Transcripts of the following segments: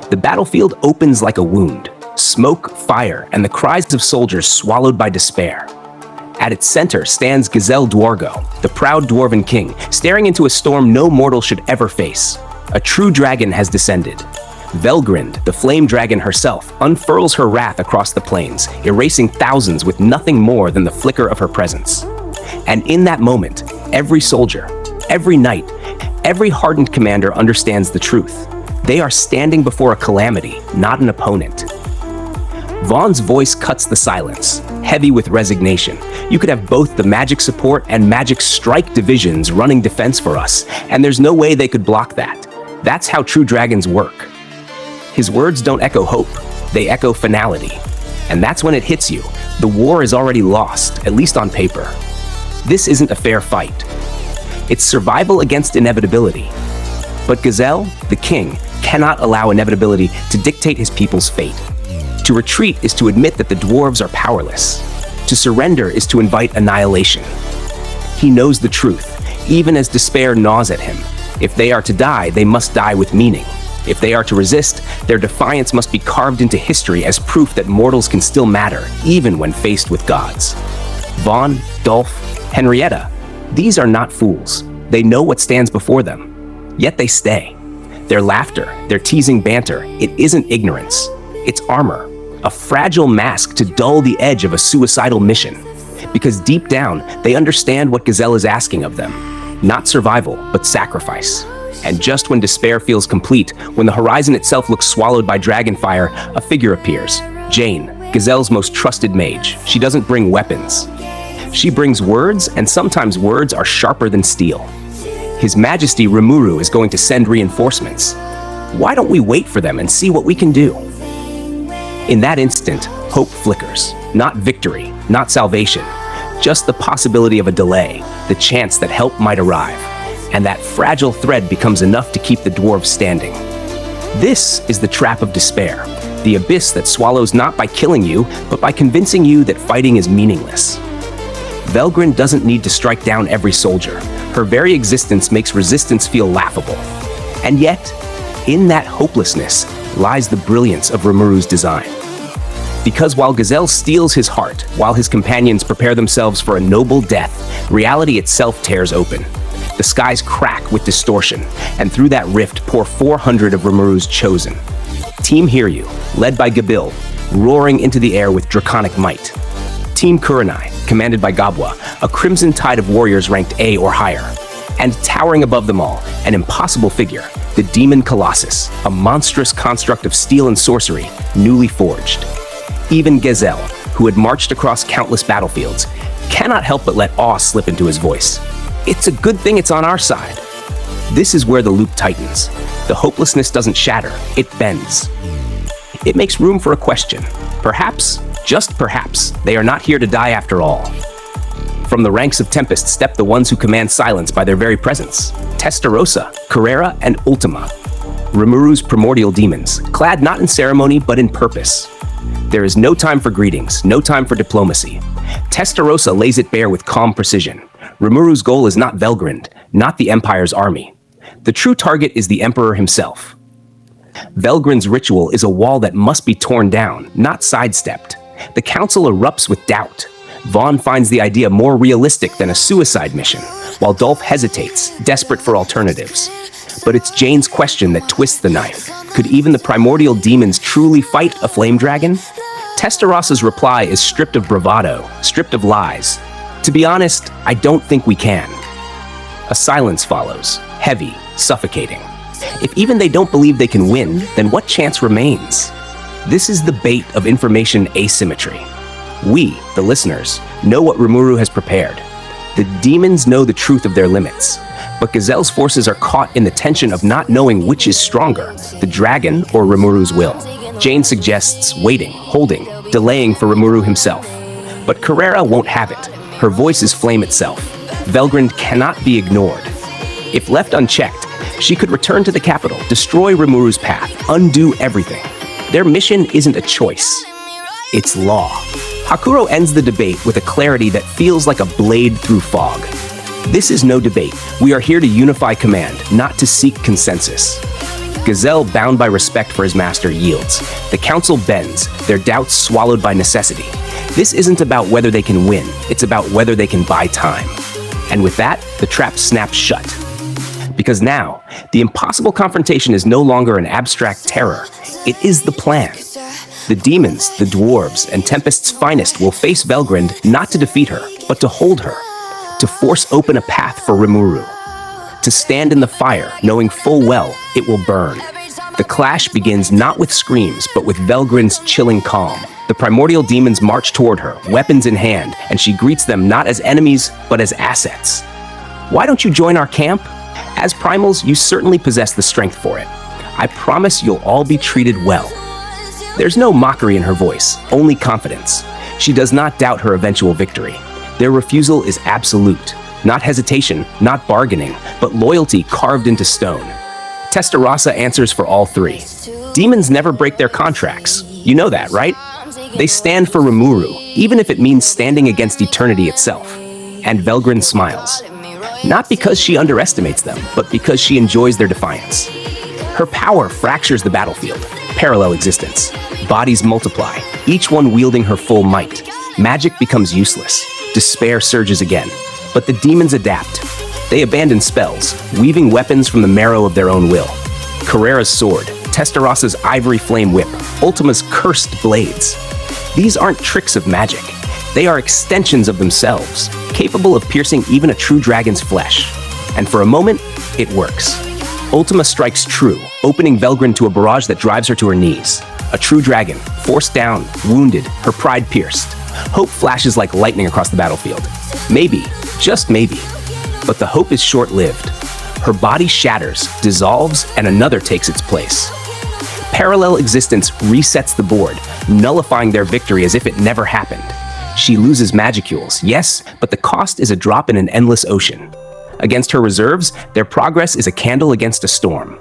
The battlefield opens like a wound. Smoke, fire, and the cries of soldiers swallowed by despair. At its center stands Gazel Dwargo, the proud dwarven king, staring into a storm no mortal should ever face. A true dragon has descended. Velgrynd, the flame dragon herself, unfurls her wrath across the plains, erasing thousands with nothing more than the flicker of her presence. And in that moment, every soldier, every knight, every hardened commander understands the truth. They are standing before a calamity, not an opponent. Vaughn's voice cuts the silence, heavy with resignation. You could have both the magic support and magic strike divisions running defense for us, and there's no way they could block that. That's how true dragons work. His words don't echo hope, they echo finality. And that's when it hits you. The war is already lost, at least on paper. This isn't a fair fight. It's survival against inevitability. But Gazel, the king, cannot allow inevitability to dictate his people's fate. To retreat is to admit that the dwarves are powerless. To surrender is to invite annihilation. He knows the truth, even as despair gnaws at him. If they are to die, they must die with meaning. If they are to resist, their defiance must be carved into history as proof that mortals can still matter, even when faced with gods. Vaughn, Dolph, Henrietta, these are not fools. They know what stands before them. Yet they stay. Their laughter, their teasing banter, it isn't ignorance. It's armor, a fragile mask to dull the edge of a suicidal mission. Because deep down, they understand what Gazel is asking of them. Not survival, but sacrifice. And just when despair feels complete, when the horizon itself looks swallowed by dragonfire, a figure appears. Jane, Gazel's most trusted mage. She doesn't bring weapons. She brings words, and sometimes words are sharper than steel. His Majesty Rimuru is going to send reinforcements. Why don't we wait for them and see what we can do? In that instant, hope flickers. Not victory, not salvation. Just the possibility of a delay, the chance that help might arrive. And that fragile thread becomes enough to keep the dwarves standing. This is the trap of despair, the abyss that swallows not by killing you, but by convincing you that fighting is meaningless. Velgrynd doesn't need to strike down every soldier. Her very existence makes resistance feel laughable. And yet, in that hopelessness lies the brilliance of Rimuru's design. Because while Gazel steals his heart, while his companions prepare themselves for a noble death, reality itself tears open. The skies crack with distortion, and through that rift pour 400 of Rimuru's chosen. Team Hiryu, led by Gabil, roaring into the air with draconic might. Team Kurenai, commanded by Gabwa, a crimson tide of warriors ranked A or higher. And towering above them all, an impossible figure, the Demon Colossus, a monstrous construct of steel and sorcery, newly forged. Even Gazel, who had marched across countless battlefields, cannot help but let awe slip into his voice. It's a good thing it's on our side. This is where the loop tightens. The hopelessness doesn't shatter, it bends. It makes room for a question. Perhaps, just perhaps, they are not here to die after all. From the ranks of Tempest step the ones who command silence by their very presence. Testarossa, Carrera, and Ultima. Rimuru's primordial demons, clad not in ceremony but in purpose. There is no time for greetings, no time for diplomacy. Testarossa lays it bare with calm precision. Rimuru's goal is not Velgrynd, not the Empire's army. The true target is the Emperor himself. Velgrynd's ritual is a wall that must be torn down, not sidestepped. The council erupts with doubt. Vaughn finds the idea more realistic than a suicide mission, while Dolph hesitates, desperate for alternatives. But it's Jane's question that twists the knife. Could even the primordial demons truly fight a flame dragon? Testarossa's reply is stripped of bravado, stripped of lies. To be honest, I don't think we can. A silence follows, heavy, suffocating. If even they don't believe they can win, then what chance remains? This is the bait of information asymmetry. We, the listeners, know what Rimuru has prepared. The demons know the truth of their limits. But Gazel's forces are caught in the tension of not knowing which is stronger, the dragon or Rimuru's will. Jane suggests waiting, holding, delaying for Rimuru himself. But Carrera won't have it. Her voice is flame itself. Velgrynd cannot be ignored. If left unchecked, she could return to the capital, destroy Rimuru's path, undo everything. Their mission isn't a choice. It's law. Hakuro ends the debate with a clarity that feels like a blade through fog. This is no debate. We are here to unify command, not to seek consensus. Gazel, bound by respect for his master, yields. The council bends, their doubts swallowed by necessity. This isn't about whether they can win, it's about whether they can buy time. And with that, the trap snaps shut. Because now, the impossible confrontation is no longer an abstract terror, it is the plan. The demons, the dwarves, and Tempest's finest will face Velgrynd not to defeat her, but to hold her, to force open a path for Rimuru, to stand in the fire, knowing full well it will burn. The clash begins not with screams, but with Velgrynd's chilling calm. The primordial demons march toward her, weapons in hand, and she greets them not as enemies, but as assets. Why don't you join our camp? As primals, you certainly possess the strength for it. I promise you'll all be treated well. There's no mockery in her voice, only confidence. She does not doubt her eventual victory. Their refusal is absolute. Not hesitation, not bargaining, but loyalty carved into stone. Testarossa answers for all three. Demons never break their contracts. You know that, right? They stand for Rimuru, even if it means standing against eternity itself. And Velgrynd smiles. Not because she underestimates them, but because she enjoys their defiance. Her power fractures the battlefield. Parallel existence. Bodies multiply, each one wielding her full might. Magic becomes useless. Despair surges again. But the demons adapt. They abandon spells, weaving weapons from the marrow of their own will. Carrera's sword, Testarossa's ivory flame whip, Ultima's cursed blades. These aren't tricks of magic. They are extensions of themselves, capable of piercing even a true dragon's flesh. And for a moment, it works. Ultima strikes true, opening Velgrynd to a barrage that drives her to her knees. A true dragon, forced down, wounded, her pride pierced. Hope flashes like lightning across the battlefield. Maybe, just maybe. But the hope is short-lived. Her body shatters, dissolves, and another takes its place. Parallel existence resets the board, nullifying their victory as if it never happened. She loses magicules, yes, but the cost is a drop in an endless ocean. Against her reserves, their progress is a candle against a storm.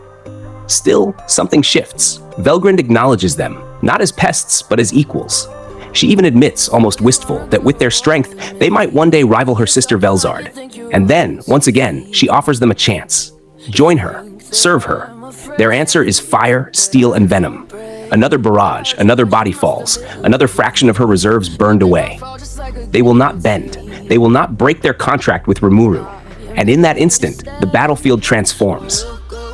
Still, something shifts. Velgrynd acknowledges them, not as pests, but as equals. She even admits, almost wistful, that with their strength, they might one day rival her sister Velzard. And then, once again, she offers them a chance. Join her. Serve her. Their answer is fire, steel, and venom. Another barrage, another body falls, another fraction of her reserves burned away. They will not bend. They will not break their contract with Rimuru. And in that instant, the battlefield transforms.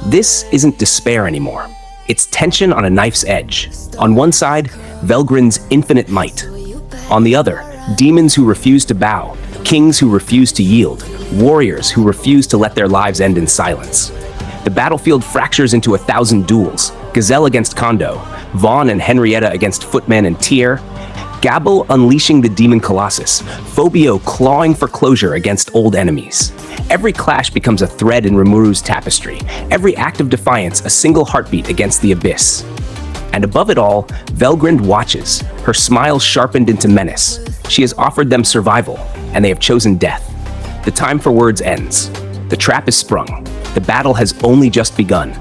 This isn't despair anymore. It's tension on a knife's edge. On one side, Velgrynd's infinite might. On the other, demons who refuse to bow, kings who refuse to yield, warriors who refuse to let their lives end in silence. The battlefield fractures into 1,000 duels. Gazel against Kondo, Vaughn and Henrietta against Footman and Tyr, Gabel unleashing the Demon Colossus, Phobio clawing for closure against old enemies. Every clash becomes a thread in Rimuru's tapestry, every act of defiance a single heartbeat against the abyss. And above it all, Velgrynd watches, her smile sharpened into menace. She has offered them survival, and they have chosen death. The time for words ends. The trap is sprung. The battle has only just begun.